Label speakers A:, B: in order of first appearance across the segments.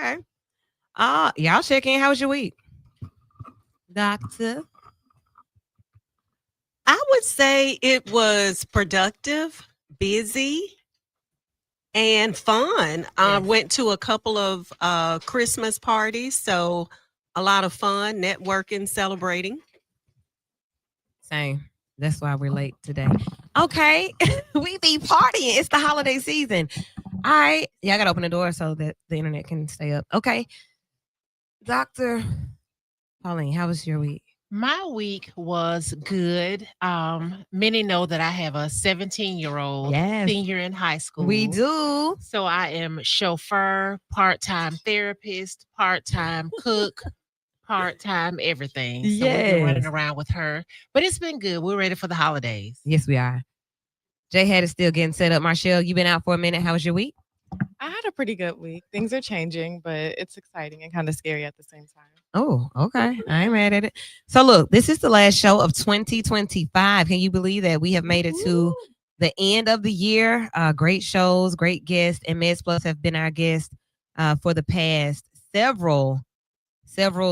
A: Okay. Y'all check in. How was your week? Doctor.
B: I would say it was productive, busy, and fun. I
A: Yes.
B: went to a couple of Christmas parties, so a lot of fun, networking, celebrating.
A: Same. That's why we're late today. Okay. We be partying. It's the holiday season. All right. Yeah, I gotta open the door so that the internet can stay up. Okay. Dr. Pauline, how was your week?
C: My week was good. Many know that I have a 17-year-old
A: Yes.
C: senior in high school.
A: We do.
C: So I am chauffeur, part-time therapist, part-time cook, part-time everything. So we've been running
A: Yes.
C: around with her. But it's been good. We're ready for the holidays.
A: Yes, we are. J Head is still getting set up. Marshall, you been out for a minute. How was your week?
D: I had a pretty good week. Things are changing, but it's exciting and kind of scary at the same time.
A: Oh, okay. I ain't mad at it. So look, this is the last show of 2025. Can you believe that we have made it to the end of the year? Great shows, great guests, and Meds Plus have been our guests for the past several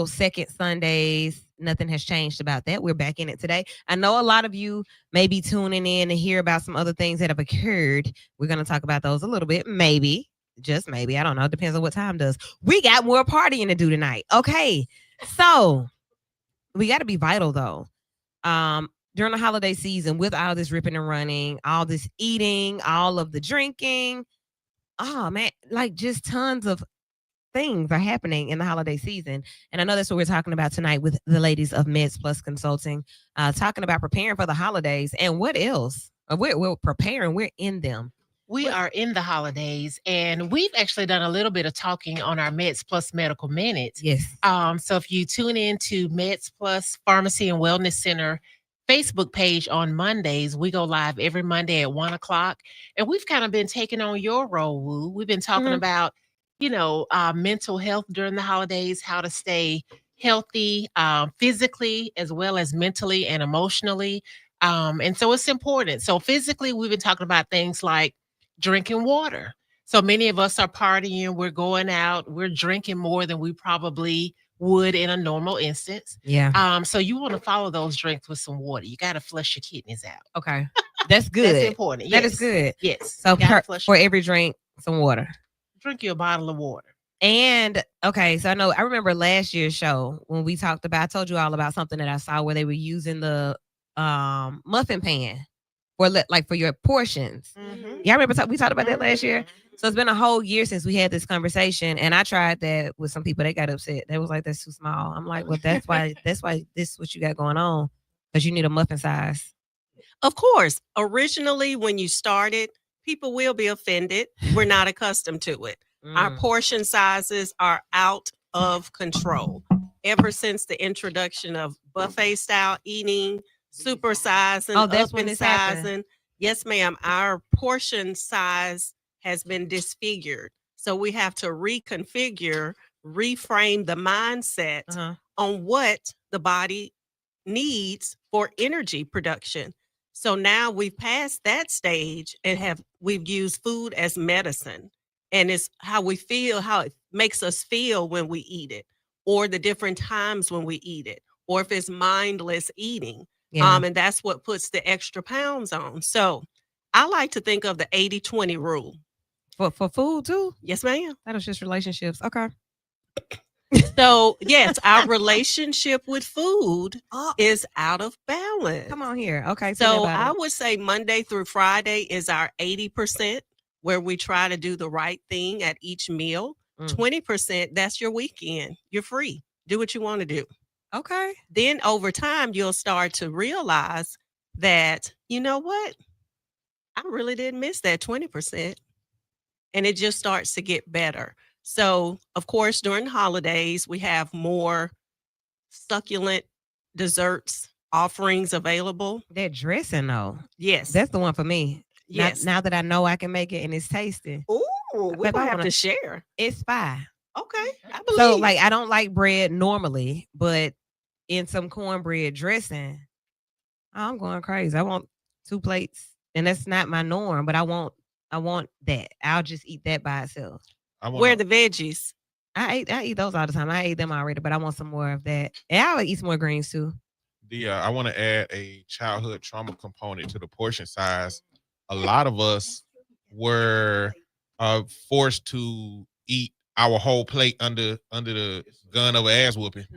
A: second Sundays. Nothing has changed about that. We're back in it today. I know a lot of you may be tuning in to hear about some other things that have occurred. We're going to talk about those a little bit, maybe. Just maybe. I don't know. It depends on what time does. We got more partying to do tonight. Okay. So we got to be vital though. During the holiday season, with all this ripping and running, all this eating, all of the drinking, oh man, like just tons of things are happening in the holiday season. And I know that's what we're talking about tonight with the ladies of Meds Plus Consulting, talking about preparing for the holidays and what else. We're preparing, we're in them.
C: We are in the holidays, and we've actually done a little bit of talking on our Meds Plus Medical Minute.
A: Yes.
C: So if you tune in to Meds Plus Pharmacy and Wellness Center Facebook page on Mondays, we go live every Monday at 1 o'clock. And we've kind of been taking on your role, Woo. We've been talking about, mental health during the holidays, how to stay healthy physically as well as mentally and emotionally. And so it's important. So physically, we've been talking about things like drinking water. So many of us are partying, we're going out, we're drinking more than we probably would in a normal instance.
A: Yeah.
C: So you want to follow those drinks with some water. You got to flush your kidneys out.
A: Okay. That's good.
C: That's important.
A: That
C: Yes.
A: is good.
C: Yes.
A: So
C: You gotta
A: for
C: flush
A: every drink, some water.
C: drink you a bottle of water.
A: And okay, so I remember last year's show when we talked about, I told you all about something that I saw where they were using the muffin pan for for your portions.
C: Mhm.
A: Yeah, I remember we talked about that last year.
C: Mhm.
A: So it's been a whole year since we had this conversation, and I tried that with some people. They got upset. They was like, "That's too small." I'm like, "Well, that's why this is what you got going on, because you need a muffin size."
B: Of course, originally when you started, people will be offended. We're not accustomed to it. Our portion sizes are out of control. Ever since the introduction of buffet style eating, super sizing,
A: Oh, that's
B: up
A: when
B: and
A: this happened.
B: sizing. Yes, ma'am. Our portion size has been disfigured. So we have to reconfigure, reframe the mindset on what the body needs for energy production. So now we've passed that stage and we've used food as medicine. And it's how we feel, how it makes us feel when we eat it, or the different times when we eat it, or if it's mindless eating.
A: Yeah.
B: And that's what puts the extra pounds on. So I like to think of the 80-20 rule.
A: For food too?
B: Yes, ma'am.
A: That was just relationships. Okay.
B: So yes, our relationship with food is out of balance.
A: Come on here. Okay.
B: So I would say Monday through Friday is our 80%, where we try to do the right thing at each meal. 20%, that's your weekend. You're free. Do what you want to do.
A: Okay.
B: Then over time, you'll start to realize that, you know what? I really didn't miss that 20%. And it just starts to get better. So, of course, during holidays, we have more succulent desserts, offerings available.
A: That dressing though.
B: Yes.
A: That's the one for me.
B: Yes.
A: Now that I know I can make it and it's tasty.
B: Ooh, we
A: Babe, I
B: have
A: wanna-
B: to share.
A: It's fire.
B: Okay. I believe.
A: So like I don't like bread normally, but in some cornbread dressing, I'm going crazy. I want 2 plates. And that's not my norm, but I want that. I'll just eat that by itself.
B: Where are the veggies?
A: I eat those all the time. I ate them already, but I want some more of that. And I'll eat some more greens too.
E: I want to add a childhood trauma component to the portion size. A lot of us were forced to eat our whole plate under the gun of an ass whooping.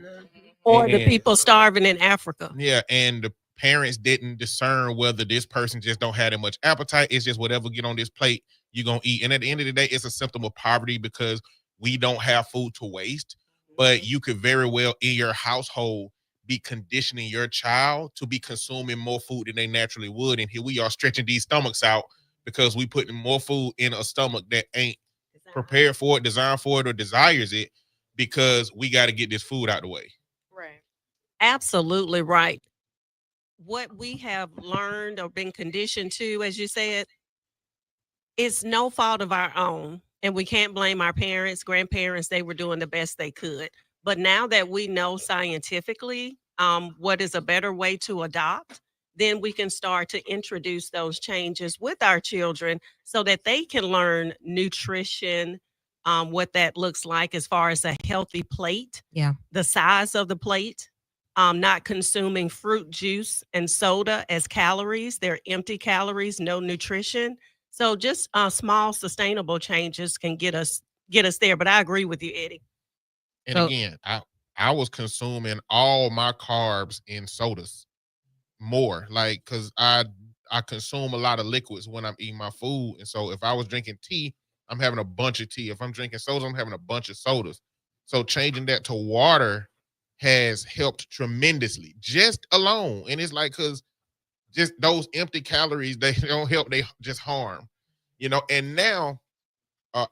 B: Or the people starving in Africa.
E: Yeah, and the parents didn't discern whether this person just don't have that much appetite. It's just whatever get on this plate, you're going to eat. And at the end of the day, it's a symptom of poverty because we don't have food to waste. But you could very well in your household be conditioning your child to be consuming more food than they naturally would. And here we are stretching these stomachs out because we putting more food in a stomach that ain't prepared for it, designed for it, or desires it, because we got to get this food out the way.
B: Right. Absolutely right. What we have learned or been conditioned to, as you said, it's no fault of our own. And we can't blame our parents, grandparents. They were doing the best they could. But now that we know scientifically what is a better way to adopt, then we can start to introduce those changes with our children so that they can learn nutrition, what that looks like as far as a healthy plate, the size of the plate, not consuming fruit juice and soda as calories. They're empty calories, no nutrition. So just small sustainable changes can get us there. But I agree with you, Eddie.
E: And again, I was consuming all my carbs in sodas more, like, because I consume a lot of liquids when I'm eating my food. And so if I was drinking tea, I'm having a bunch of tea. If I'm drinking sodas, I'm having a bunch of sodas. So changing that to water has helped tremendously, just alone. And it's like, because just those empty calories, they don't help, they just harm, And now,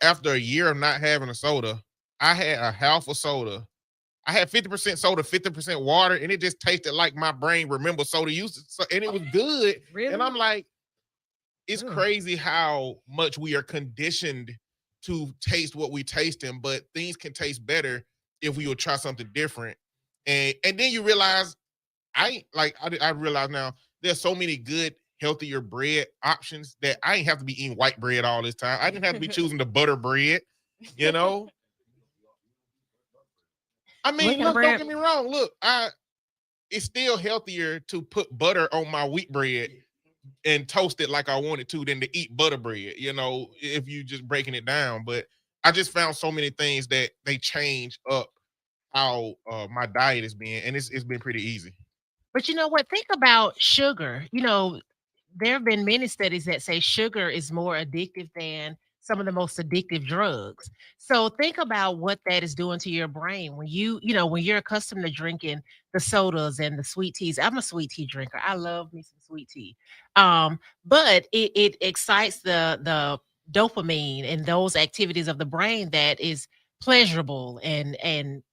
E: after a year of not having a soda, I had a half a soda. I had 50% soda, 50% water, and it just tasted like my brain remembered soda usage. And it was good.
A: Really?
E: And I'm like, it's crazy how much we are conditioned to taste what we tasting, but things can taste better if we would try something different. And then you realize, I realize now there's so many good, healthier bread options that I ain't have to be eating white bread all this time. I didn't have to be choosing the butter bread, I mean, look, don't get me wrong. Look, it's still healthier to put butter on my wheat bread and toast it like I wanted to than to eat butter bread, if you just breaking it down. But I just found so many things that they change up how my diet has been, and it's been pretty easy.
C: But you know what? Think about sugar. There have been many studies that say sugar is more addictive than some of the most addictive drugs. So think about what that is doing to your brain when when you're accustomed to drinking the sodas and the sweet teas. I'm a sweet tea drinker. I love me some sweet tea. But it excites the dopamine and those activities of the brain that is pleasurable and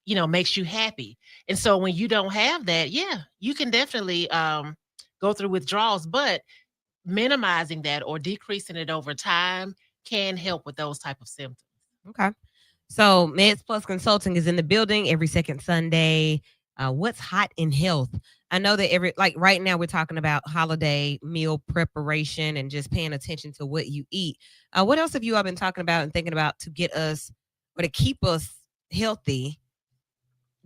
C: makes you happy. And so when you don't have that, you can definitely go through withdrawals, but minimizing that or decreasing it over time can help with those type of symptoms.
A: Okay. So Meds Plus Consulting is in the building every second Sunday. What's hot in health? I know that right now we're talking about holiday meal preparation and just paying attention to what you eat. What else have you all been talking about and thinking about to get us or to keep us healthy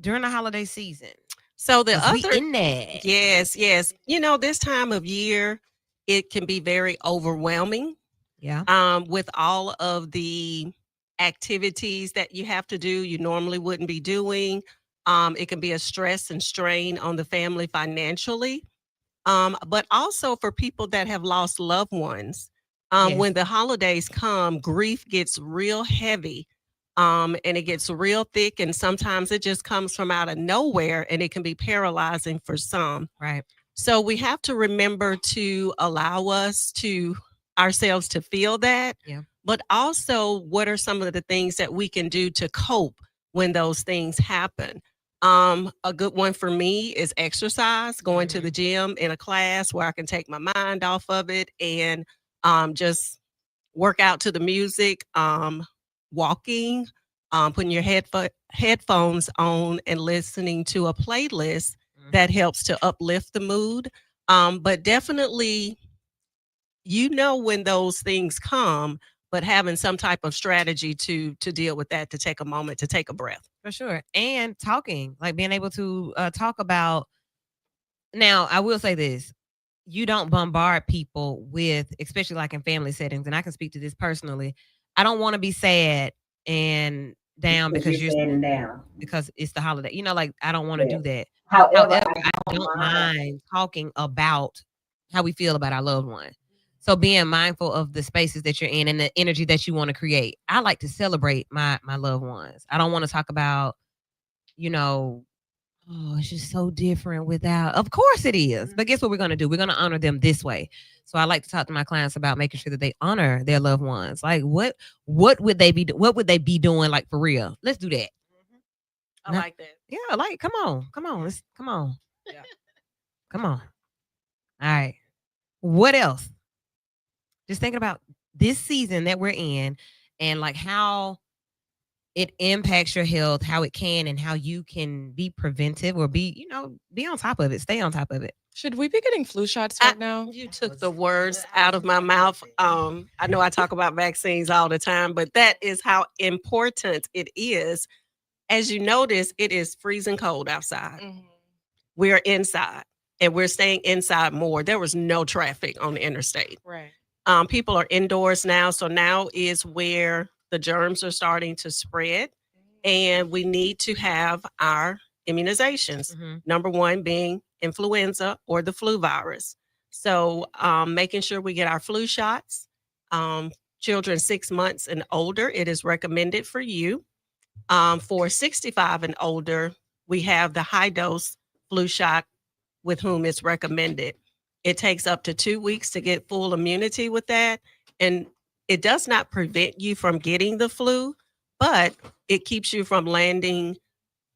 A: during the holiday season?
B: So the other
A: in there.
B: Yes. This time of year, it can be very overwhelming.
A: Yeah.
B: With all of the activities that you have to do, you normally wouldn't be doing. It can be a stress and strain on the family financially. But also for people that have lost loved ones.
A: Yes.
B: When the holidays come, grief gets real heavy. And it gets real thick, and sometimes it just comes from out of nowhere, and it can be paralyzing for some.
A: Right.
B: So we have to remember to allow ourselves to feel that.
A: Yeah.
B: But also, what are some of the things that we can do to cope when those things happen? A good one for me is exercise, going to the gym in a class where I can take my mind off of it and just work out to the music, walking, putting your headphones on and listening to a playlist that helps to uplift the mood. But definitely, when those things come, but having some type of strategy to deal with that, to take a moment, to take a breath.
A: For sure. And talking, like being able to talk about. Now, I will say this. You don't bombard people with, especially like in family settings, and I can speak to this personally. I don't want to be sad and down because you're
F: sad and down.
A: because it's the holiday. You know, like I don't want to
F: Yeah.
A: do that.
F: However,
A: However, I don't mind talking about how we feel about our loved one. So being mindful of the spaces that you're in and the energy that you want to create. I like to celebrate my loved ones. I don't want to talk about, you know, oh, it's just so different without. Of course it is. But guess what we're going to do? We're going to honor them this way. So I like to talk to my clients about making sure that they honor their loved ones. Like what would they be doing like for real? Let's do that.
B: I like that.
A: Yeah, like come on. Come on.
B: Yeah.
A: Come on. All right. What else? Just thinking about this season that we're in and like how it impacts your health, how it can and how you can be preventive or be on top of it, stay on top of it.
D: Should we be getting flu shots right now?
B: You took the words out of my mouth. I know I talk about vaccines all the time, but that is how important it is. As you notice, it is freezing cold outside. We're inside and we're staying inside more. There was no traffic on the interstate.
D: Right.
B: People are indoors now. So now is where the germs are starting to spread, and we need to have our immunizations. Number one being influenza or the flu virus. So making sure we get our flu shots. Children 6 months and older, it is recommended for you. For 65 and older, we have the high dose flu shot with whom it's recommended. It takes up to 2 weeks to get full immunity with that. And it does not prevent you from getting the flu, but it keeps you from landing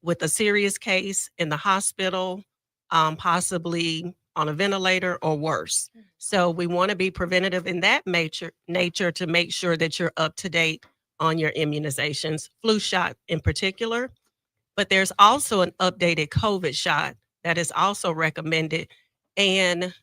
B: with a serious case in the hospital, possibly on a ventilator or worse. So we want to be preventative in that nature to make sure that you're up to date on your immunizations, flu shot in particular. But there's also an updated COVID shot that is also recommended. And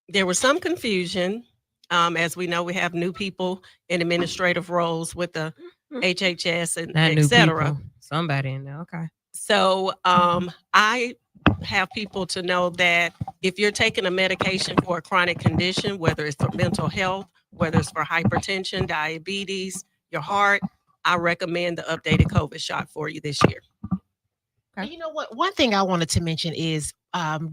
B: there was some confusion. As we know, we have new people in administrative roles with the HHS and
A: Not
B: et
A: new
B: cetera.
A: people. Somebody in there. Okay.
B: So I have people to know that if you're taking a medication for a chronic condition, whether it's for mental health, whether it's for hypertension, diabetes, your heart, I recommend the updated COVID shot for you this year.
C: Okay. You know what? One thing I wanted to mention is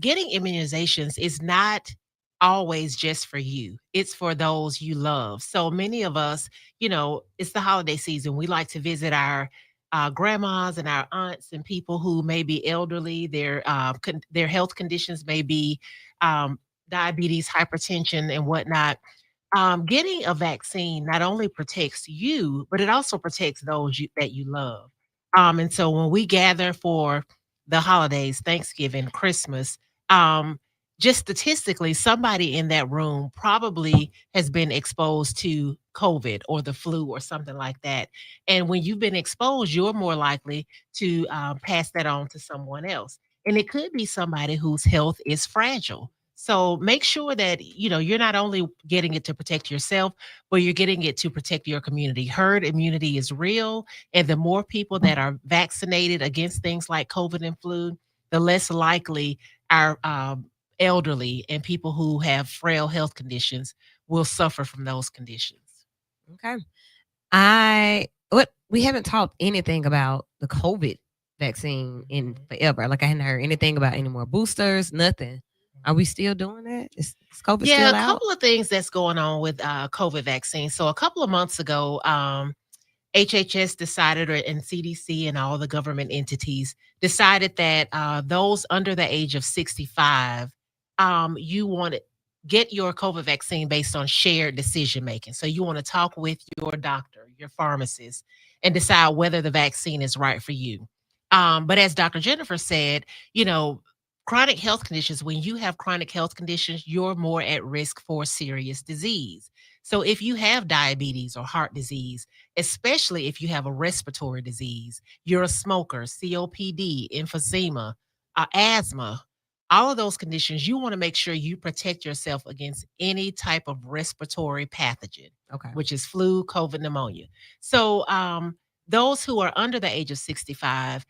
C: getting immunizations is not always just for you. It's for those you love. So many of us, it's the holiday season. We like to visit our grandmas and our aunts and people who may be elderly. Their health conditions may be diabetes, hypertension, and whatnot. Getting a vaccine not only protects you, but it also protects those that you love. And so when we gather for the holidays, Thanksgiving, Christmas, just statistically, somebody in that room probably has been exposed to COVID or the flu or something like that. And when you've been exposed, you're more likely to pass that on to someone else. And it could be somebody whose health is fragile. So make sure that, you're not only getting it to protect yourself, but you're getting it to protect your community. Herd immunity is real. And the more people that are vaccinated against things like COVID and flu, the less likely our elderly and people who have frail health conditions will suffer from those conditions.
A: Okay. We haven't talked anything about the COVID vaccine in forever. Like I hadn't heard anything about any more boosters, nothing. Are we still doing that? Is COVID still out?
C: Yeah, a couple of things that's going on with COVID vaccine. So a couple of months ago, HHS decided, and CDC and all the government entities decided that those under the age of 65, you want to get your COVID vaccine based on shared decision making. So you want to talk with your doctor, your pharmacist, and decide whether the vaccine is right for you. But as Dr. Jennifer said, chronic health conditions, when you have chronic health conditions, you're more at risk for serious disease. So if you have diabetes or heart disease, especially if you have a respiratory disease, you're a smoker, COPD, emphysema, asthma, all of those conditions, you want to make sure you protect yourself against any type of respiratory pathogen.
A: Okay.
C: which is flu, COVID, pneumonia. So those who are under the age of 65,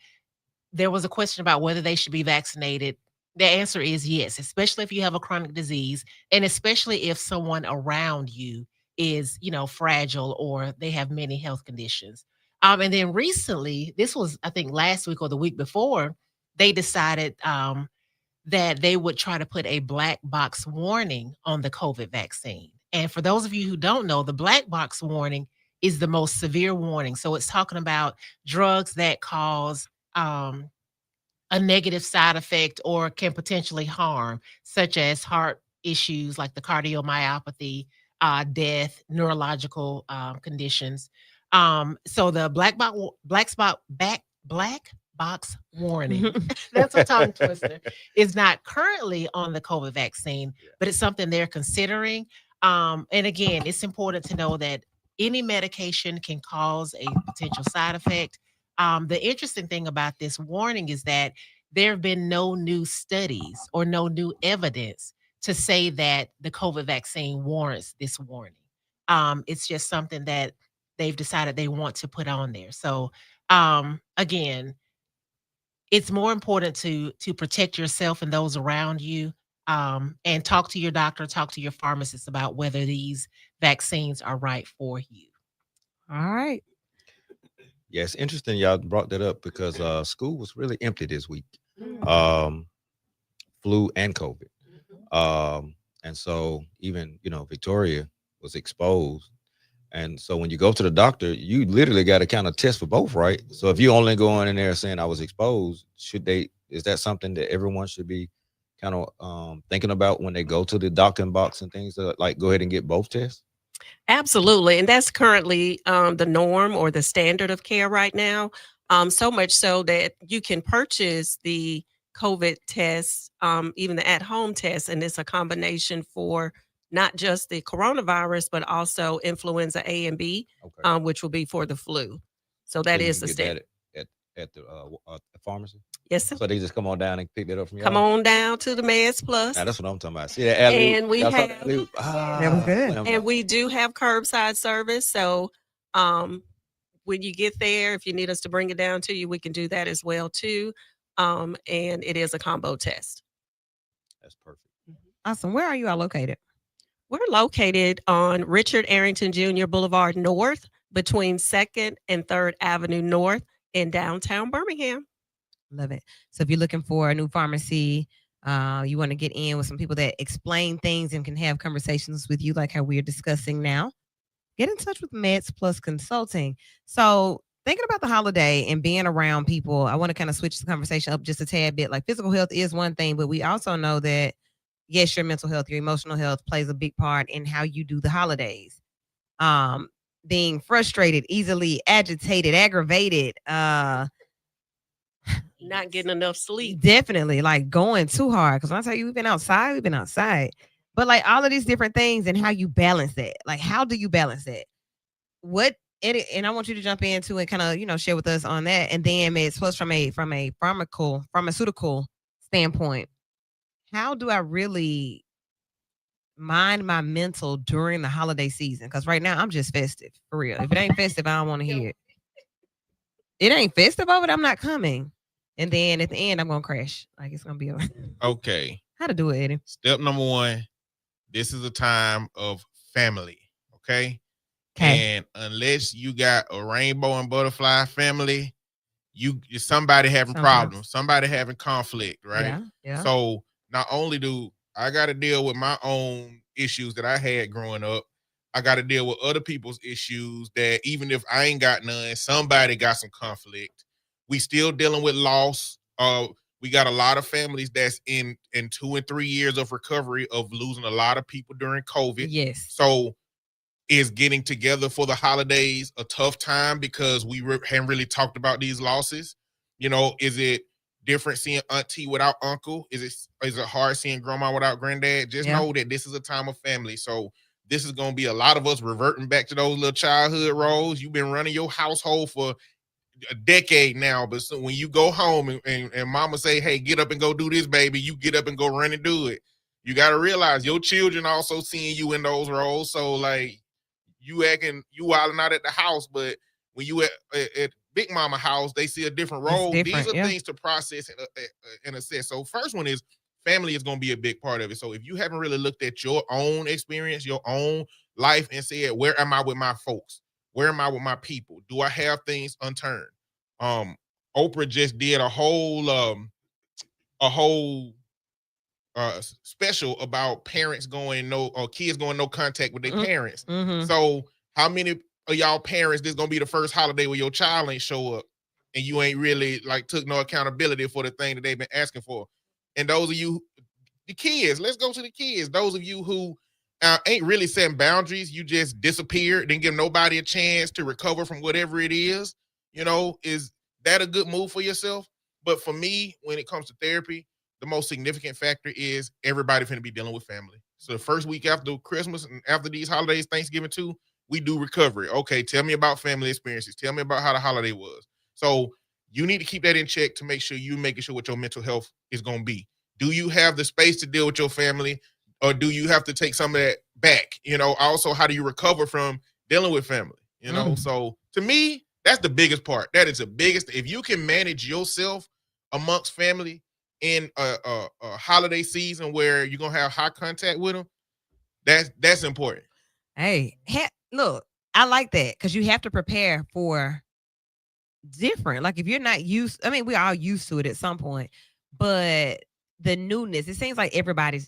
C: there was a question about whether they should be vaccinated. The answer is yes, especially if you have a chronic disease, and especially if someone around you is, fragile or they have many health conditions. And then recently, this was, I think, last week or the week before, they decided that they would try to put a black box warning on the COVID vaccine. And for those of you who don't know, the black box warning is the most severe warning. So it's talking about drugs that cause a negative side effect or can potentially harm, such as heart issues like the cardiomyopathy, death, neurological conditions. So the black box warning, that's a tongue twister, is not currently on the COVID vaccine, but it's something they're considering. And again, it's important to know that any medication can cause a potential side effect. The interesting thing about this warning is that there have been no new studies or no new evidence to say that the COVID vaccine warrants this warning. It's just something that they've decided they want to put on there. So again, it's more important to protect yourself and those around you, and talk to your doctor, talk to your pharmacist about whether these vaccines are right for you.
A: All right.
F: Yes, interesting y'all brought that up because school was really empty this week. Flu and COVID. And so even, Victoria was exposed. And so when you go to the doctor, you literally got to kind of test for both, right? So if you only go in there saying I was exposed, is that something that everyone should be kind of thinking about when they go to the docking box and things, like go ahead and get both tests?
B: Absolutely. And that's currently the norm or the standard of care right now. So much so that you can purchase the COVID test, even the at-home test, and it's a combination for not just the coronavirus, but also influenza A and B,
F: Okay.
B: which will be for the flu. So that
F: So you
B: is
F: can
B: the
F: get
B: standard.
F: that at the pharmacy.
B: Yes, sir.
F: So they just come on down and pick that up from you.
B: Come on down to the Meds Plus.
F: Now, that's what I'm talking about. See that alley?
B: And we
F: Y'all saw
B: have-
F: that alley-oop?
A: That was good.
B: And we do have curbside service. So when you get there, if you need us to bring it down to you, we can do that as well too. And it is a combo test.
F: That's perfect.
A: Awesome. Where are you all located?
B: We're located on Richard Arrington Jr. Boulevard North between 2nd and 3rd Avenue North in downtown Birmingham.
A: Love it. So if you're looking for a new pharmacy, you want to get in with some people that explain things and can have conversations with you like how we're discussing now, get in touch with Meds Plus Consulting. So thinking about the holiday and being around people, I want to kind of switch the conversation up just a tad bit. Like physical health is one thing, but we also know that, yes, your mental health, your emotional health plays a big part in how you do the holidays. Being frustrated, easily agitated, aggravated,
B: Not getting enough sleep.
A: definitely like going too hard. Because when I tell you we've been outside. But like all of these different things and how you balance that. Like, how do you balance that? And I want you to jump into and kind of, share with us on that. And then Meds Plus from a pharmaceutical standpoint, how do I really mind my mental during the holiday season? Because right now I'm just festive, for real. If it ain't festive, I don't want to hear it. It ain't festive over it, I'm not coming. And then at the end, I'm gonna crash. Like it's gonna be
E: Okay.
A: how to do it, Eddie.
E: Step number one, this is a time of family. Okay.
A: Okay.
E: And unless you got a rainbow and butterfly family, somebody having problems, somebody having conflict, right?
A: Yeah. Yeah.
E: So not only do I got to deal with my own issues that I had growing up, I got to deal with other people's issues that even if I ain't got none, somebody got some conflict. We still dealing with loss. We got a lot of families that's in 2 and 3 years of recovery of losing a lot of people during COVID.
A: Yes.
E: So is getting together for the holidays a tough time because we haven't really talked about these losses? Is it different seeing auntie without uncle? Is it hard seeing grandma without granddad? Just know that this is a time of family. So this is going to be a lot of us reverting back to those little childhood roles. You've been running your household for a decade now, but so when you go home and mama say, hey, get up and go do this, baby, you get up and go run and do it. You got to realize your children also seeing you in those roles. So like, you acting, you wilding out at the house, but when you at Big Mama house, they see a different role. These are things to process and assess. So first one is family is going to be a big part of it. So if you haven't really looked at your own experience, your own life, and said, where am I with my folks? Where am I with my people? Do I have things unturned? Oprah just did a whole special about parents going or kids going no contact with their parents. So how many of y'all parents, this is gonna be the first holiday where your child ain't show up and you ain't really like took no accountability for the thing that they've been asking for? And those of you, the kids, let's go to the kids. Those of you who ain't really setting boundaries, you just disappeared, didn't give nobody a chance to recover from whatever it is, is that a good move for yourself? But for me, when it comes to therapy, the most significant factor is everybody finna be dealing with family. So the first week after Christmas and after these holidays, Thanksgiving too, we do recovery. Okay, tell me about family experiences. Tell me about how the holiday was. So you need to keep that in check to make sure you're making sure what your mental health is going to be. Do you have the space to deal with your family, or do you have to take some of that back? Also, how do you recover from dealing with family? So to me, that's the biggest part. That is the biggest. If you can manage yourself amongst family in a holiday season where you're going to have high contact with them, that's important.
A: Hey, look, I like that because you have to prepare for different. Like if you're not used, we're all used to it at some point, but the newness, it seems like everybody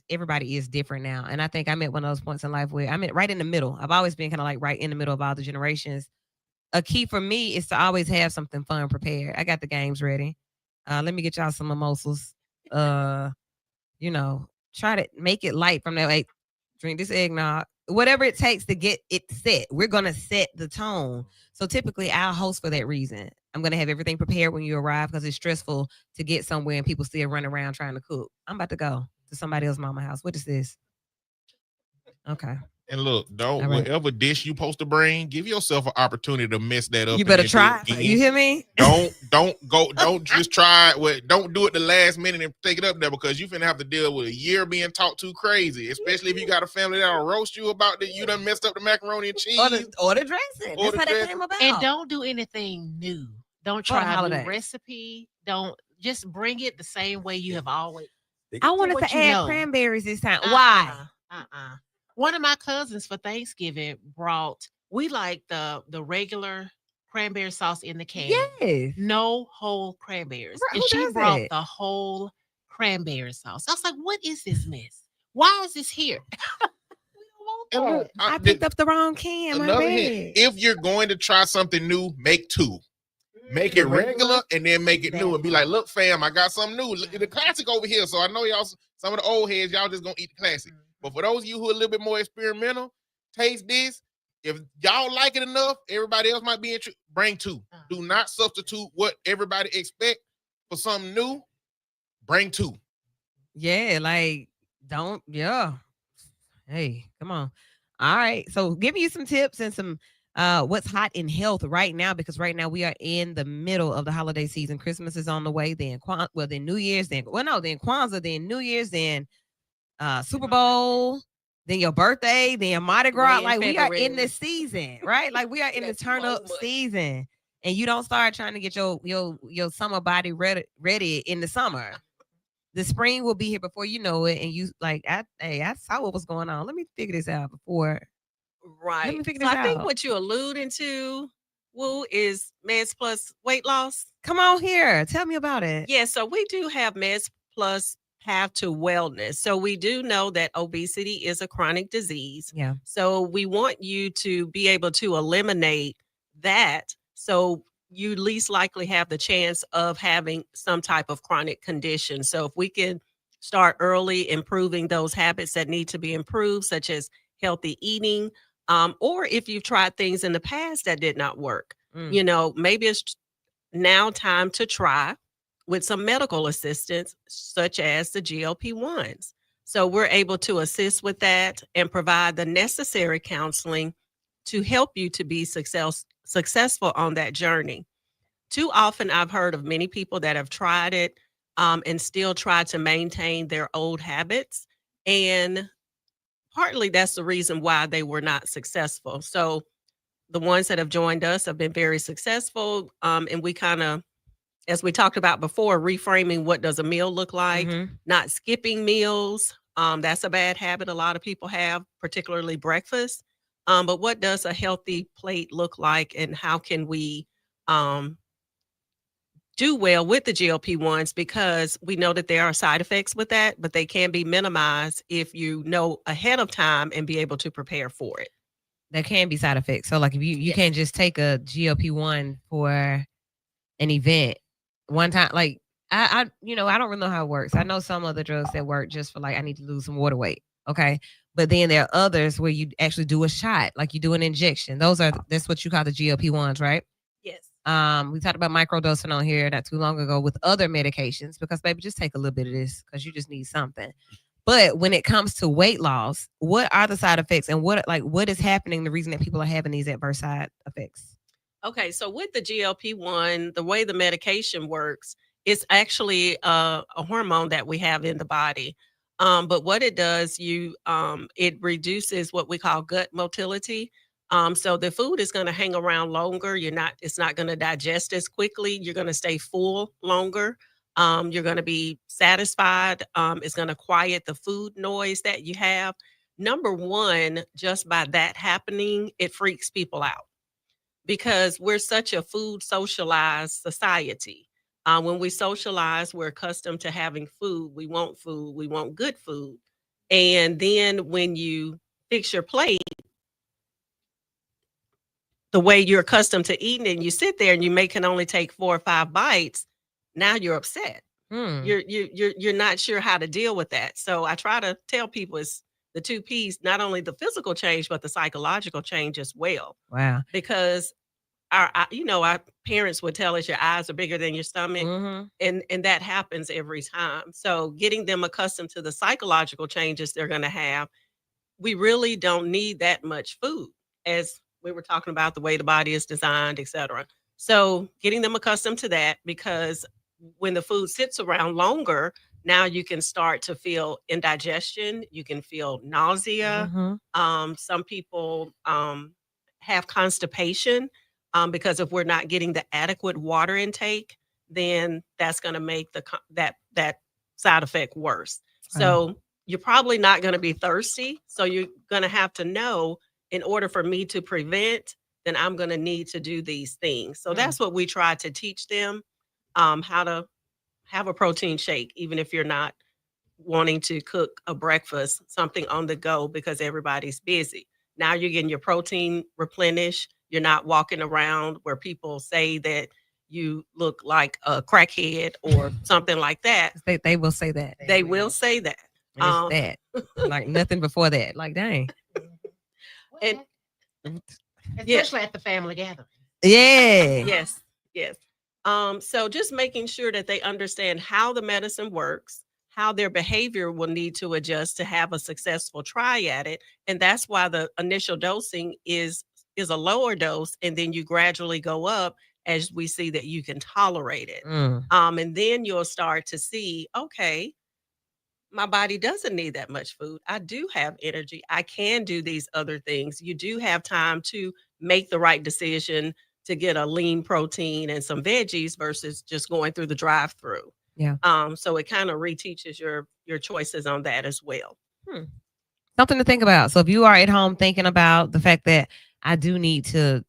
A: is different now. And I think I'm at one of those points in life where I'm right in the middle. I've always been kind of like right in the middle of all the generations. A key for me is to always have something fun prepared. I got the games ready. Let me get y'all some mimosas. Try to make it light from that. Like, drink this eggnog. Whatever it takes to get it set. We're going to set the tone. So typically I'll host for that reason. I'm going to have everything prepared when you arrive because it's stressful to get somewhere and people still run around trying to cook. I'm about to go to somebody else's mama house. What is this? Okay.
E: And look, whatever dish you supposed to bring, give yourself an opportunity to mess that up.
A: You better try. You hear me?
E: Don't just try it. Don't do it the last minute and take it up there because you finna have to deal with a year being talked too crazy, especially if you got a family that'll roast you about that you done messed up the macaroni and cheese.
A: Or the dressing. That's how that came about.
C: And don't do anything new. Don't try a new recipe. Don't just bring it the same way you have always.
A: I wanted to add cranberries this time. Why?
C: One of my cousins for Thanksgiving we like the regular cranberry sauce in the can.
A: Yes.
C: No whole cranberries. And she brought the whole cranberry sauce. I was like, what is this mess? Why is this here?
A: I picked up the wrong can.
E: Another hint, if you're going to try something new, make two. Make it regular and then make it new and be like, look, fam, I got something new. Look at the classic over here. So I know y'all, some of the old heads, y'all just gonna eat the classic. But for those of you who are a little bit more experimental, taste this. If y'all like it enough, everybody else might be interested. Bring two. Do not substitute what everybody expect for something new. Bring two.
A: Yeah, Hey, come on. All right. So giving you some tips and some what's hot in health right now, because right now we are in the middle of the holiday season. Christmas is on the way, then New Year's, then Kwanzaa, then New Year's, then Super Bowl, then your birthday, then Mardi Gras. Like we are in the season, right? Like we are in the turn up season, and you don't start trying to get your summer body ready in the summer. The spring will be here before you know it, and you like, I saw what was going on. Let me figure this out before.
B: Right.
A: Let me figure this out.
B: I think what you're alluding to, Woo, is Meds Plus weight loss.
A: Come on here. Tell me about it.
B: Yeah, so we do have Meds Plus Path to Wellness. So we do know that obesity is a chronic disease.
A: Yeah.
B: So we want you to be able to eliminate that. So you least likely have the chance of having some type of chronic condition. So if we can start early improving those habits that need to be improved, such as healthy eating, or if you've tried things in the past that did not work, maybe it's now time to try with some medical assistance, such as the GLP-1s. So we're able to assist with that and provide the necessary counseling to help you to be successful on that journey. Too often I've heard of many people that have tried it and still try to maintain their old habits. And partly that's the reason why they were not successful. So the ones that have joined us have been very successful. And we kind of, as we talked about before, reframing what does a meal look like, not skipping meals. That's a bad habit a lot of people have, particularly breakfast. But what does a healthy plate look like, and how can we do well with the GLP-1s? Because we know that there are side effects with that, but they can be minimized if you know ahead of time and be able to prepare for it.
A: There can be side effects. So like if you can't just take a GLP-1 for an event one time. Like I I don't really know how it works. I know some other drugs that work just for like, I need to lose some water weight. Okay. But then there are others where you actually do a shot, like you do an injection. That's what you call the GLP-1s, right?
B: Yes.
A: We talked about microdosing on here not too long ago with other medications, because baby, just take a little bit of this because you just need something. But when it comes to weight loss, what are the side effects, and what is happening? The reason that people are having these adverse side effects.
B: Okay, so with the GLP-1, the way the medication works, it's actually a hormone that we have in the body. But what it does, it reduces what we call gut motility. So the food is going to hang around longer. It's not going to digest as quickly. You're going to stay full longer. You're going to be satisfied. It's going to quiet the food noise that you have. Number one, just by that happening, it freaks people out, because we're such a food socialized society. When we socialize, we're accustomed to having food. We want good food. And then when you fix your plate the way you're accustomed to eating it, and you sit there and you can only take 4 or 5 bites, now you're upset. You're not sure how to deal with that. So I try to tell people it's the 2 P's, not only the physical change, but the psychological change as well.
A: Wow.
B: Because our parents would tell us your eyes are bigger than your stomach. And that happens every time. So getting them accustomed to the psychological changes they're going to have, we really don't need that much food, as we were talking about the way the body is designed, etc. So getting them accustomed to that, because when the food sits around longer, now you can start to feel indigestion. You can feel nausea. Some people have constipation, because if we're not getting the adequate water intake, then that's going to make that side effect worse. So you're probably not going to be thirsty. So you're going to have to know, in order for me to prevent, then I'm going to need to do these things. So that's what we try to teach them, how to have a protein shake, even if you're not wanting to cook a breakfast, something on the go, because everybody's busy. Now you're getting your protein replenished. You're not walking around where people say that you look like a crackhead or something like that.
A: They will say that.
B: They will say that.
A: And it's that. Like nothing before that. Like, dang.
B: And
C: especially at the family gathering.
A: Yeah.
B: Yes. So just making sure that they understand how the medicine works, how their behavior will need to adjust to have a successful try at it. And that's why the initial dosing is a lower dose, and then you gradually go up as we see that you can tolerate it. And then you'll start to see, okay, my body doesn't need that much food. I do have energy. I can do these other things. You do have time to make the right decision to get a lean protein and some veggies versus just going through the drive-through.
A: Yeah.
B: So it kind of reteaches your choices on that as well.
A: Something to think about. So if you are at home thinking about the fact that I do need to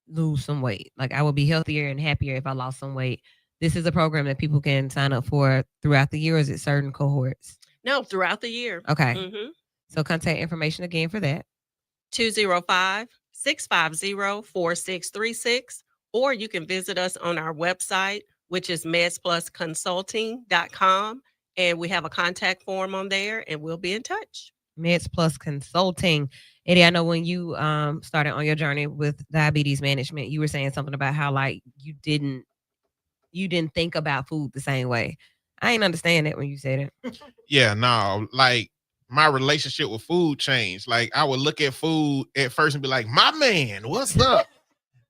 A: lose some weight, like I will be healthier and happier if I lost some weight, this is a program that people can sign up for throughout the year, or is it certain cohorts?
B: No, throughout the year.
A: Okay. So contact information again for that.
B: 205-650-4636, or you can visit us on our website, which is medsplusconsulting.com. And we have a contact form on there, and we'll be in touch.
A: Meds Plus Consulting. Eddie, I know when you started on your journey with diabetes management, you were saying something about how like you didn't think about food the same way. I ain't understand that when you said it.
E: Yeah, no, like my relationship with food changed. Like I would look at food at first and be like, my man, what's up?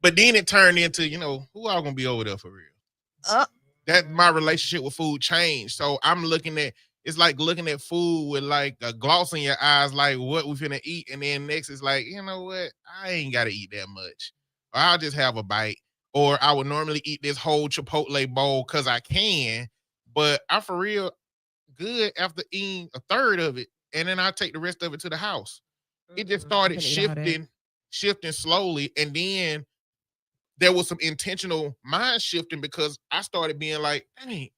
E: But then it turned into, who all gonna be over there for real? That my relationship with food changed. So I'm looking at it's like looking at food with like a gloss in your eyes, like what we finna eat, and then next is like, you know what, I ain't gotta eat that much, or I'll just have a bite, or I would normally eat this whole Chipotle bowl because I can, but I for real good after eating a third of it, and then I take the rest of it to the house. It just
A: I
E: started
A: can eat all that.
E: shifting slowly, and then there was some intentional mind shifting because I started being like, dang,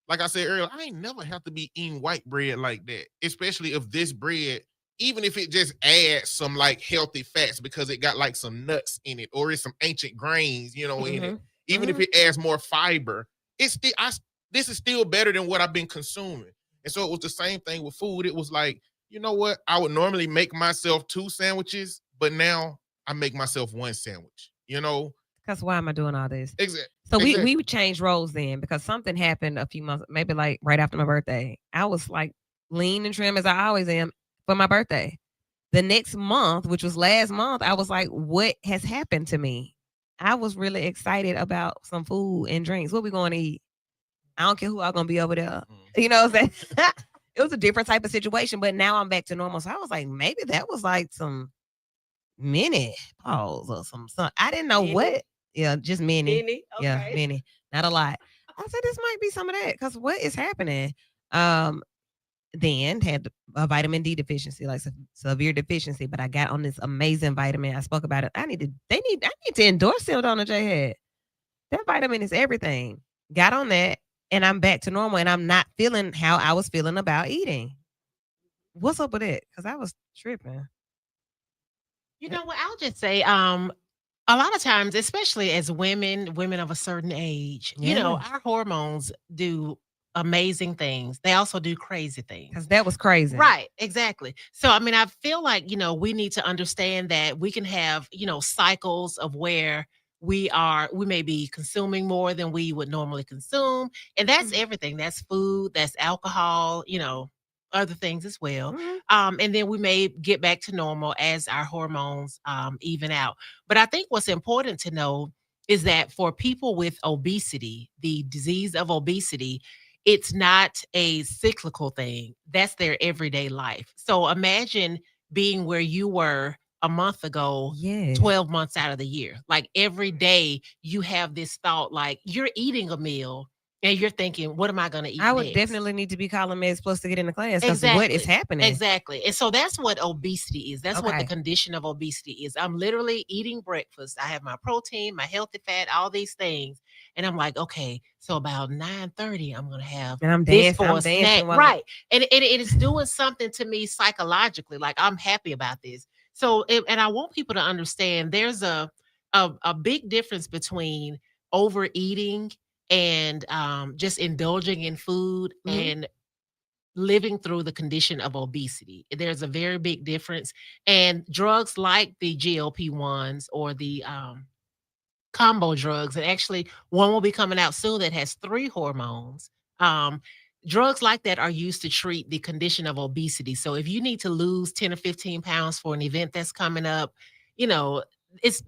E: like I said earlier, I ain't never have to be eating white bread like that, especially if this bread, even if it just adds some like healthy fats because it got like some nuts in it or it's some ancient grains, you know, in it. Even if it adds more fiber, it's still this is still better than what I've been consuming. And so it was the same thing with food. It was like, you know what? I would normally make myself 2 sandwiches, but now I make myself 1 sandwich. You know,
A: Because why am I doing all this?
E: exactly.
A: So we would change roles then because something happened a few months, maybe like right after my birthday. I was like lean and trim as I always am for my birthday. The next month, which was last month, I was like, what has happened to me? I was really excited about some food and drinks. What we going to eat? I don't care who I'm going to be over there. You know what I'm saying? It was a different type of situation, but now I'm back to normal. So I was like, maybe that was like some mini pause or some. I didn't know what. Yeah, just mini. Yeah,
B: Okay.
A: mini. Not a lot. I said this might be some of that because what is happening? Then had a vitamin D deficiency, like severe deficiency, but I got on this amazing vitamin. I spoke about it. I need to endorse them on the J head. That vitamin is everything. Got on that, and I'm back to normal, and I'm not feeling how I was feeling about eating. What's up with it? Because I was tripping.
C: You know what? I'll just say, a lot of times, especially as women of a certain age, you know,
A: Yeah.
C: our hormones do amazing things. They also do crazy things.
A: Because that was crazy.
C: Right, exactly. So, I mean, I feel like, you know, we need to understand that we can have, you know, cycles of where we may be consuming more than we would normally consume. And that's everything. That's food, that's alcohol, you know, other things as well. And then we may get back to normal as our hormones even out. But I think what's important to know is that for people with obesity, the disease of obesity, it's not a cyclical thing. That's their everyday life. So imagine being where you were a month ago,
A: Yeah.
C: 12 months out of the year. Like every day you have this thought, like you're eating a meal and you're thinking, what am I going to eat
A: I would
C: next?
A: definitely need to be calling Meds Plus to get in the class because what is happening?
C: Exactly. And so that's what obesity is. That's what the
A: Okay.
C: condition of obesity is. I'm literally eating breakfast. I have my protein, my healthy fat, all these things. And I'm like, okay, so about 9:30, I'm gonna have
A: And I'm
C: this
A: dancing.
C: for
A: I'm
C: a
A: dancing
C: snack.
A: while
C: Right. And it is doing something to me psychologically. Like I'm happy about this. So and I want people to understand there's a big difference between overeating and just indulging in food and living through the condition of obesity. There's a very big difference. And drugs like the GLP-1s or the combo drugs, and actually one will be coming out soon that has 3 hormones. Um, Drugs like that are used to treat the condition of obesity. So if you need to lose 10 or 15 pounds for an event that's coming up, you know,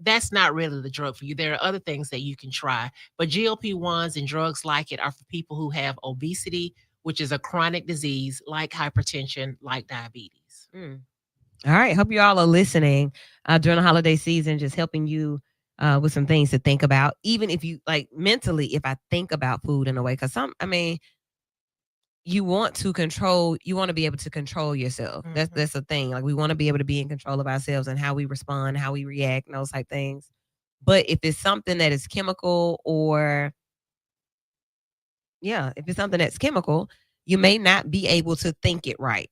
C: that's not really the drug for you. There are other things that you can try. But GLP-1s and drugs like it are for people who have obesity, which is a chronic disease like hypertension, like diabetes.
A: All right. Hope you all are listening during the holiday season, just helping you with some things to think about. Even if you like mentally, if I think about food in a way, because you want to be able to control yourself. That's the thing. Like we want to be able to be in control of ourselves and how we respond, how we react, and those type things. But if it's something that is chemical if it's something that's chemical, you may not be able to think it right.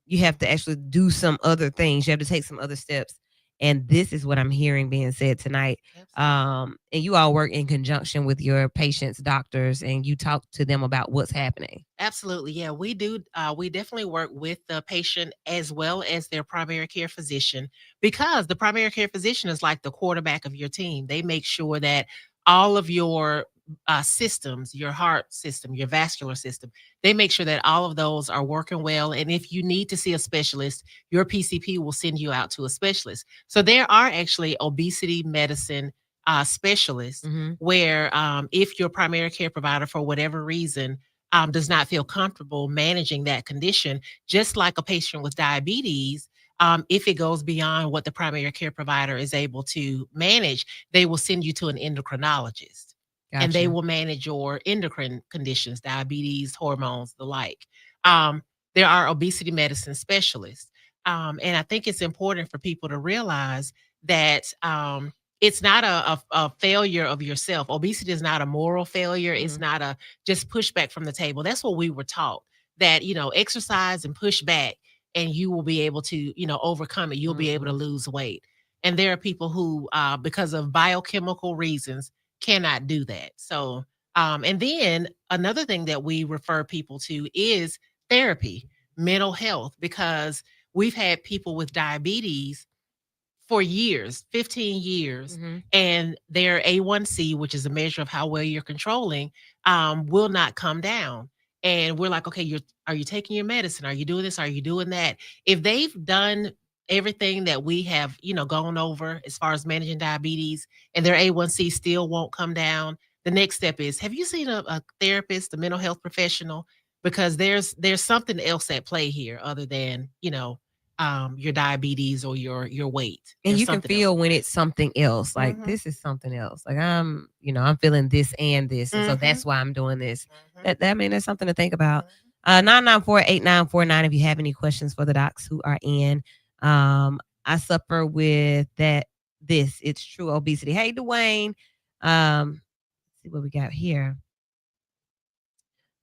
A: You have to actually do some other things. You have to take some other steps. And this is what I'm hearing being said tonight. And you all work in conjunction with your patients, doctors, and you talk to them about what's happening.
C: Absolutely. Yeah, we do. We definitely work with the patient as well as their primary care physician, because the primary care physician is like the quarterback of your team. They make sure that all of your systems, your heart system, your vascular system, they make sure that all of those are working well. And if you need to see a specialist, your PCP will send you out to a specialist. So there are actually obesity medicine specialists where if your primary care provider, for whatever reason, does not feel comfortable managing that condition, just like a patient with diabetes. If it goes beyond what the primary care provider is able to manage, they will send you to an endocrinologist. And they will manage your endocrine conditions, diabetes, hormones, the like. There are obesity medicine specialists. And I think it's important for people to realize that it's not a failure of yourself. Obesity is not a moral failure. It's not a just pushback from the table. That's what we were taught, that, exercise and push back and you will be able to, overcome it. You'll be able to lose weight. And there are people who, because of biochemical reasons, cannot do that. So, and then another thing that we refer people to is therapy, mental health, because we've had people with diabetes for years, 15 years, and their A1C, which is a measure of how well you're controlling, will not come down. And we're like, okay, are you taking your medicine? Are you doing this? Are you doing that? If they've done everything that we have, gone over as far as managing diabetes, and their A1C still won't come down, the next step is, have you seen a therapist, a mental health professional? Because there's something else at play here other than, your diabetes or your weight.
A: And
C: There's
A: you can
C: something
A: feel
C: else.
A: when it's something else. Like this is something else. Like I'm feeling this and this. And so that's why I'm doing this. That there's something to think about. 994-8949 if you have any questions for the docs who are in. I suffer with it's true obesity. Hey, Dwayne. Let's see what we got here.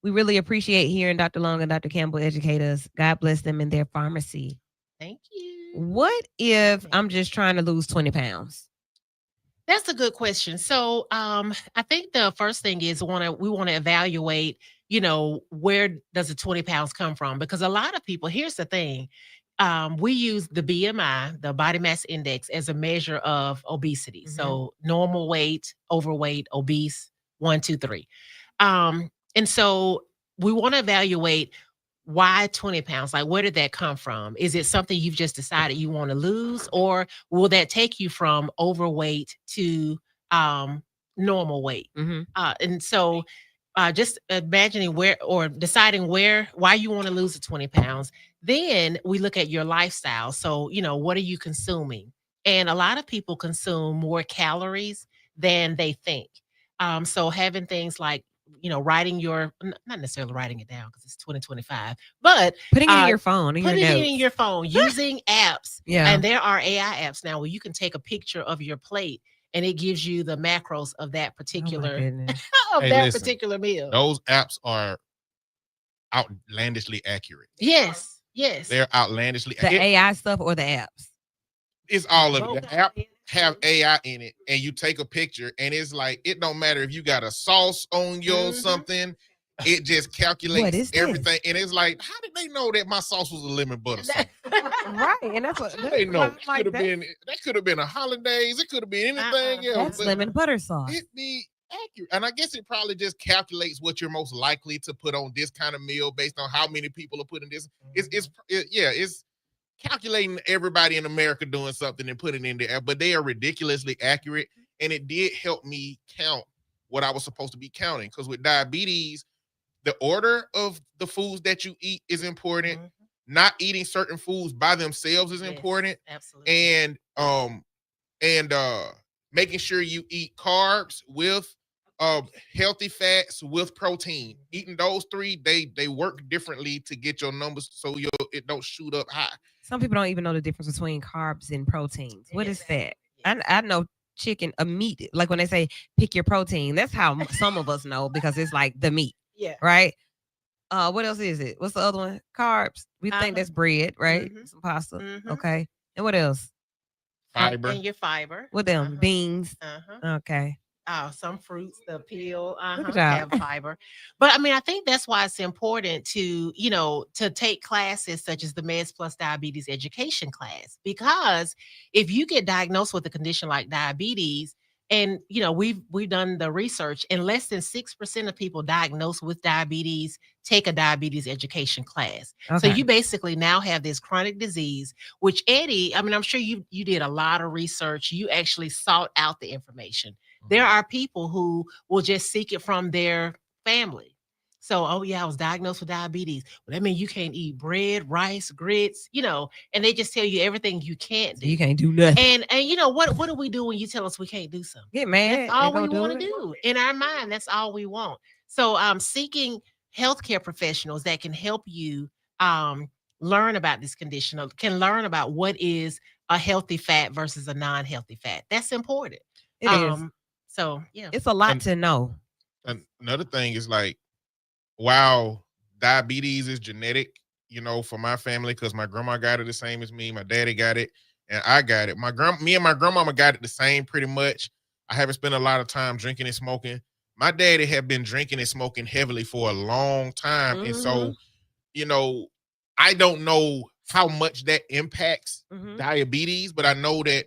A: We really appreciate hearing Dr. Long and Dr. Campbell educate us. God bless them in their pharmacy.
C: Thank you.
A: What if I'm just trying to lose 20 pounds?
C: That's a good question. So I think the first thing is we want to evaluate, where does the 20 pounds come from? Because a lot of people, here's the thing. We use the BMI, the body mass index, as a measure of obesity. So normal weight, overweight, obese, 1, 2, 3. And so we want to evaluate, why 20 pounds? Like, where did that come from? Is it something you've just decided you want to lose, or will that take you from overweight to normal weight? And so just imagining deciding why you want to lose the 20 pounds. Then we look at your lifestyle. So, what are you consuming? And a lot of people consume more calories than they think. So having things like, writing not necessarily writing it down because it's 2025, but
A: putting it in your phone,
C: putting it in your phone, using apps.
A: Yeah.
C: And there are AI apps now where you can take a picture of your plate and it gives you the macros of that particular particular meal.
E: Those apps are outlandishly accurate.
C: Yes.
E: They're outlandishly
A: the AI stuff or the apps.
E: It's all of it. The app have AI in it, and you take a picture, and it's like, it don't matter if you got a sauce on your something, it just calculates everything. And it's like, how did they know that my sauce was a lemon butter sauce?
A: Right, and that's what
E: they know. That could have been a hollandaise. It could have been anything else.
A: That's lemon butter sauce.
E: It be accurate, and I guess it probably just calculates what you're most likely to put on this kind of meal based on how many people are putting this. It's calculating everybody in America doing something and putting it in there, but they are ridiculously accurate. And it did help me count what I was supposed to be counting. Because with diabetes, the order of the foods that you eat is important. Not eating certain foods by themselves is important.
C: Absolutely.
E: And making sure you eat carbs with healthy fats with protein. Eating those three, they work differently to get your numbers so it don't shoot up high.
A: Some people don't even know the difference between carbs and proteins. What is fat? I know chicken, a meat. Like when they say pick your protein, that's how some of us know, because it's like the meat.
C: Yeah.
A: Right. What else is it? What's the other one? Carbs. We think that's bread, right? Some pasta. Okay. And what else?
E: Fiber.
C: And your fiber.
A: What them? Beans. Okay.
C: Some fruits, the peel,
A: Look at
C: have fiber. But I mean, I think that's why it's important to, to take classes such as the Meds Plus Diabetes Education class, because if you get diagnosed with a condition like diabetes, and we've done the research, and less than 6% of people diagnosed with diabetes take a diabetes education class. So you basically now have this chronic disease, which Eddie, I mean, I'm sure you did a lot of research. You actually sought out the information. There are people who will just seek it from their family. So, oh yeah, I was diagnosed with diabetes. Well, that means you can't eat bread, rice, grits, and they just tell you everything you can't do.
A: You can't do nothing.
C: And you know what do we do when you tell us we can't do something?
A: Get mad.
C: That's all
A: and
C: we
A: go
C: want to
A: it.
C: do. In our mind, that's all we want. So seeking healthcare professionals that can help you learn about this condition, or can learn about what is a healthy fat versus a non-healthy fat. That's important.
A: It is.
C: So yeah.
A: It's a lot
E: And-
A: to know.
E: And another thing is like, while diabetes is genetic, for my family, because my grandma got it the same as me, my daddy got it, and I got it. Me and my grandmama got it the same pretty much. I haven't spent a lot of time drinking and smoking. My daddy had been drinking and smoking heavily for a long time. And so, I don't know how much that impacts diabetes, but I know that,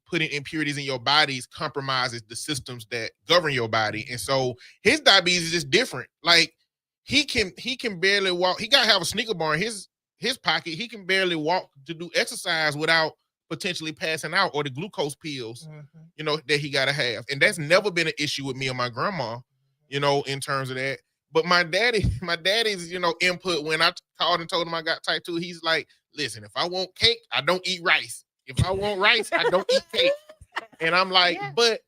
E: putting impurities in your bodies compromises the systems that govern your body. And so his diabetes is just different. Like he can barely walk. He got to have a sneaker bar in his pocket. He can barely walk to do exercise without potentially passing out, or the glucose pills, that he got to have. And that's never been an issue with me or my grandma, in terms of that. But my daddy's, input when I called and told him I got type 2, he's like, listen, if I want cake, I don't eat rice. If I want rice, I don't eat cake. And I'm like, but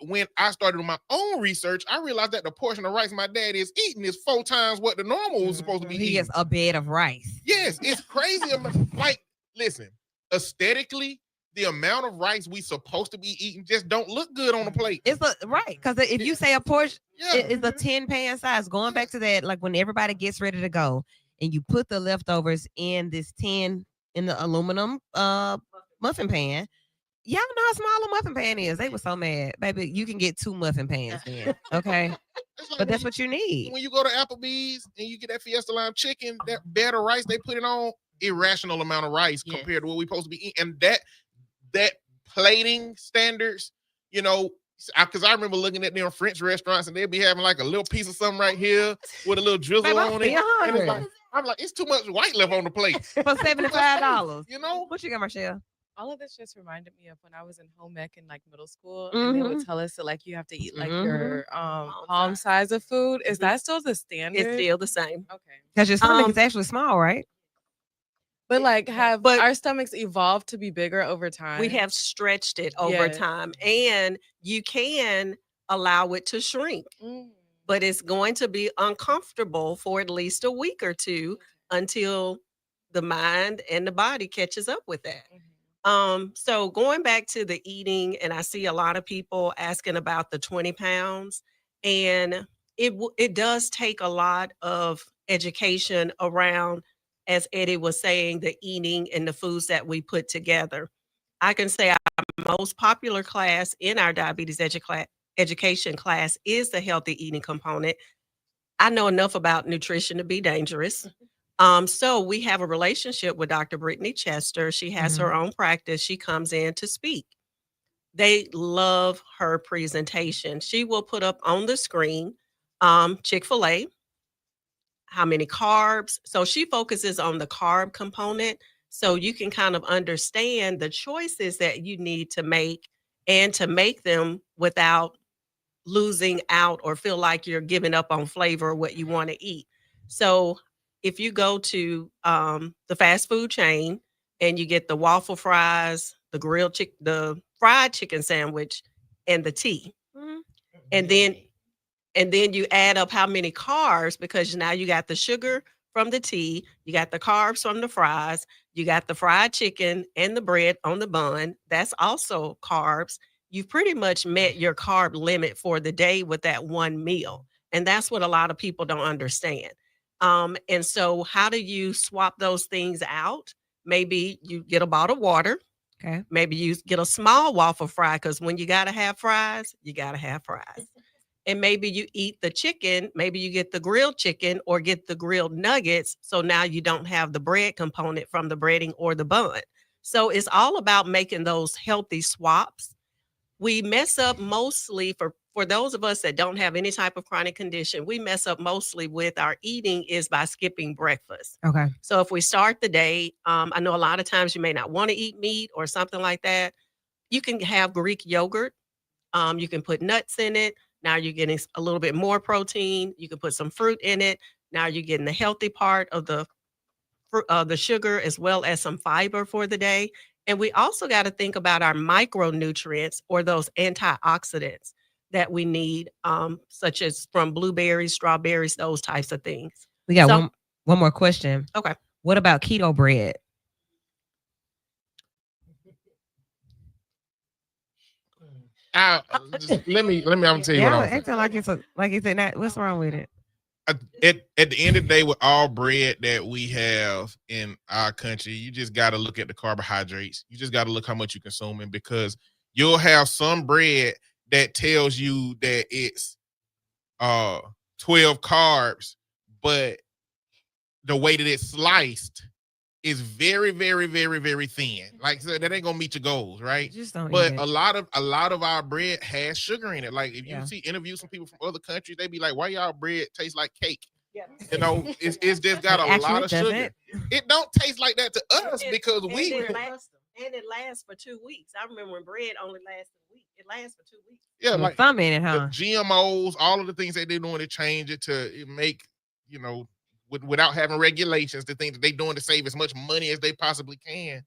E: when I started my own research, I realized that the portion of rice my dad is eating is 4 times what the normal was supposed to be
A: He
E: eating.
A: gets a bed of rice.
E: Yes, it's crazy. Like, listen, aesthetically, the amount of rice we supposed to be eating just don't look good on the plate.
A: It's right, because if you say a portion
E: Yeah.
A: is a 10-pan size, going back to that, like when everybody gets ready to go, and you put the leftovers in this tin in the aluminum muffin pan. Y'all know how small a muffin pan is. They were so mad, baby. You can get 2 muffin pans then, okay?
E: It's like
A: But that's what you need.
E: when you go to Applebee's and you get that Fiesta Lime chicken, that bed of rice they put it on, irrational amount of rice compared to what we supposed to be eating. And that plating standards, because I remember looking at them French restaurants and they'd be having like a little piece of something right here with a little drizzle
A: Babe,
E: on it. And it's like,
A: $100
E: I'm like, it's too much white left on the plate.
A: for $75. What you got, Marshall?
D: All of this just reminded me of when I was in home ec in like middle school, and they would tell us that like you have to eat like your palm size of food. Is that still the standard?
B: It's still the same.
D: Okay.
A: Because your stomach is actually small, right?
D: But like, have our stomachs evolved to be bigger over time?
B: We have stretched it over time, and you can allow it to shrink, but it's going to be uncomfortable for at least a week or two until the mind and the body catches up with that. So going back to the eating, and I see a lot of people asking about the 20 pounds, and it does take a lot of education around, as Eddie was saying, the eating and the foods that we put together. I can say our most popular class in our diabetes education class is the healthy eating component. I know enough about nutrition to be dangerous. So we have a relationship with Dr. Brittany Chester. She has her own practice. She comes in to speak. They love her presentation. She will put up on the screen Chick-fil-A, how many carbs. So she focuses on the carb component, so you can kind of understand the choices that you need to make, and to make them without losing out or feel like you're giving up on flavor or what you want to eat. So if you go to the fast food chain and you get the waffle fries, the fried chicken sandwich, and the tea, and then you add up how many carbs, because now you got the sugar from the tea, you got the carbs from the fries, you got the fried chicken and the bread on the bun. That's also carbs. You've pretty much met your carb limit for the day with that one meal. And that's what a lot of people don't understand. And so how do you swap those things out? Maybe you get a bottle of water.
A: Okay.
B: Maybe you get a small waffle fry, because when you got to have fries, you got to have fries. And maybe you eat the chicken, maybe you get the grilled chicken or get the grilled nuggets. So now you don't have the bread component from the breading or the bun. So it's all about making those healthy swaps. We mess up mostly for those of us that don't have any type of chronic condition, we mess up mostly with our eating is by skipping breakfast.
A: Okay.
B: So if we start the day, I know a lot of times you may not want to eat meat or something like that. You can have Greek yogurt. You can put nuts in it. Now you're getting a little bit more protein. You can put some fruit in it. Now you're getting the healthy part of the sugar as well as some fiber for the day. And we also got to think about our micronutrients or those antioxidants that we need, such as from blueberries, strawberries, those types of things.
A: We got one more question.
B: Okay.
A: What about keto bread?
E: Let me. I'm gonna tell you what I'm
A: acting like it's not. What's wrong with it?
E: At the end of the day, with all bread that we have in our country, you just got to look at the carbohydrates. You just got to look how much you're consuming, because you'll have some bread that tells you that it's 12 carbs, but the way that it's sliced is very, very, very, very thin. Like, so that ain't gonna meet your goals, right?
A: Just don't
E: but
A: eat it.
E: a lot of our bread has sugar in it. Like, if you see interviews from people from other countries, they be like, "Why y'all bread tastes like cake?"
B: Yeah.
E: You know, it's just got a lot of sugar. It don't taste like that to us because
B: and it lasts for 2 weeks. I remember when bread only lasts a week. It lasts for 2 weeks.
E: Yeah, like
A: some in it, huh?
E: The GMOs, all of the things that they're doing to change it to make, without having regulations, the things that they're doing to save as much money as they possibly can,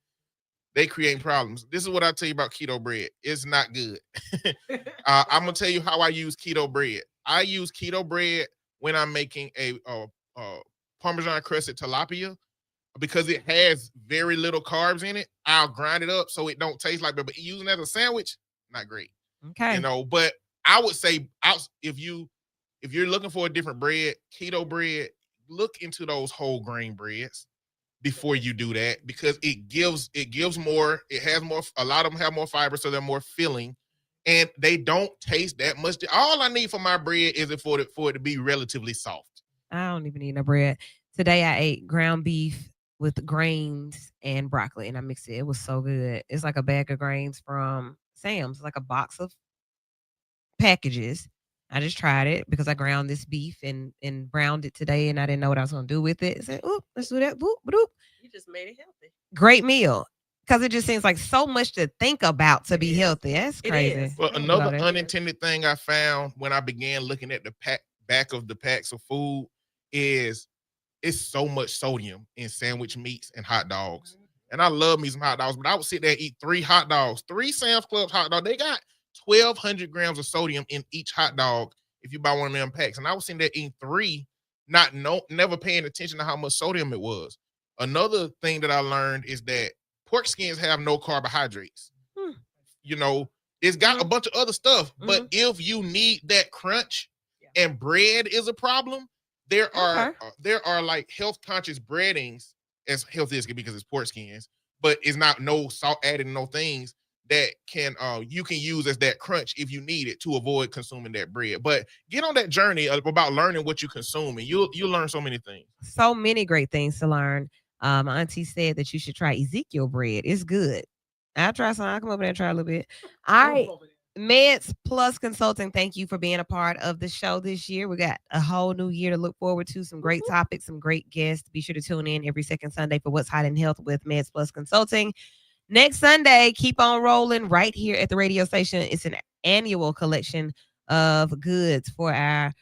E: they create problems. This is what I tell you about keto bread. It's not good. I'm gonna tell you how I use keto bread. I use keto bread when I'm making a Parmesan crusted tilapia, because it has very little carbs in it. I'll grind it up so it don't taste like it, but using it as a sandwich, not great.
A: Okay.
E: But I would say, if you're looking for a different bread, keto bread, look into those whole grain breads before you do that, because it gives more. It has more. A lot of them have more fiber, so they're more filling, and they don't taste that much. All I need for my bread is for it to be relatively soft.
A: I don't even need no bread. Today I ate ground beef with grains and broccoli, and I mixed it. It was so good. It's like a bag of grains from Sam's, like a box of packages. I just tried it because I ground this beef and browned it today, and I didn't know what I was going to do with it. I said, "Oop, let's do that." Boop, boop.
B: You just made it healthy.
A: Great meal, because it just seems like so much to think about to be healthy. That's crazy.
E: Well, another unintended thing I found when I began looking at the back of the packs of food is it's so much sodium in sandwich meats and hot dogs. And I love me some hot dogs, but I would sit there and eat 3 hot dogs, 3 Sam's Club hot dogs. They got 1,200 grams of sodium in each hot dog if you buy one of them packs. And I was sitting there eating 3, never paying attention to how much sodium it was. Another thing that I learned is that pork skins have no carbohydrates. It's got a bunch of other stuff, but if you need that crunch and bread is a problem, there are like health conscious breadings, as healthy as it can be because it's pork skins, but it's not no salt added, no things that you can use as that crunch if you need it to avoid consuming that bread. But get on that journey about learning what you consume, and you'll learn so many things.
A: So many great things to learn. My auntie said that you should try Ezekiel bread. It's good. I'll try some. I'll come over there and try a little bit. All right. Meds Plus Consulting, thank you for being a part of the show this year. We got a whole new year to look forward to, some great topics, some great guests. Be sure to tune in every second Sunday for What's Hot in Health with Meds Plus Consulting. Next Sunday, keep on rolling right here at the radio station. It's an annual collection of goods for our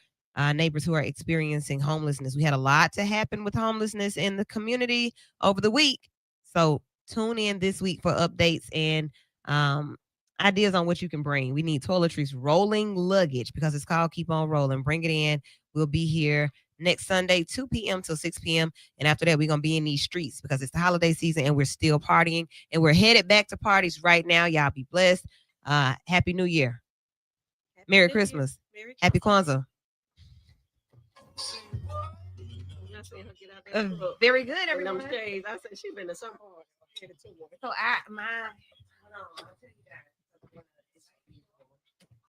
A: neighbors who are experiencing homelessness. We had a lot to happen with homelessness in the community over the week. So tune in this week for updates and ideas on what you can bring. We need toiletries, rolling luggage, because it's called Keep On Rolling. Bring it in. We'll be here next Sunday, 2 p.m. till 6 p.m. And after that, we're going to be in these streets because it's the holiday season and we're still partying. And we're headed back to parties right now. Y'all be blessed. Happy New Year. Merry Christmas. Happy Kwanzaa. Very good, everyone.
B: I said she been to some part.
A: So hold on.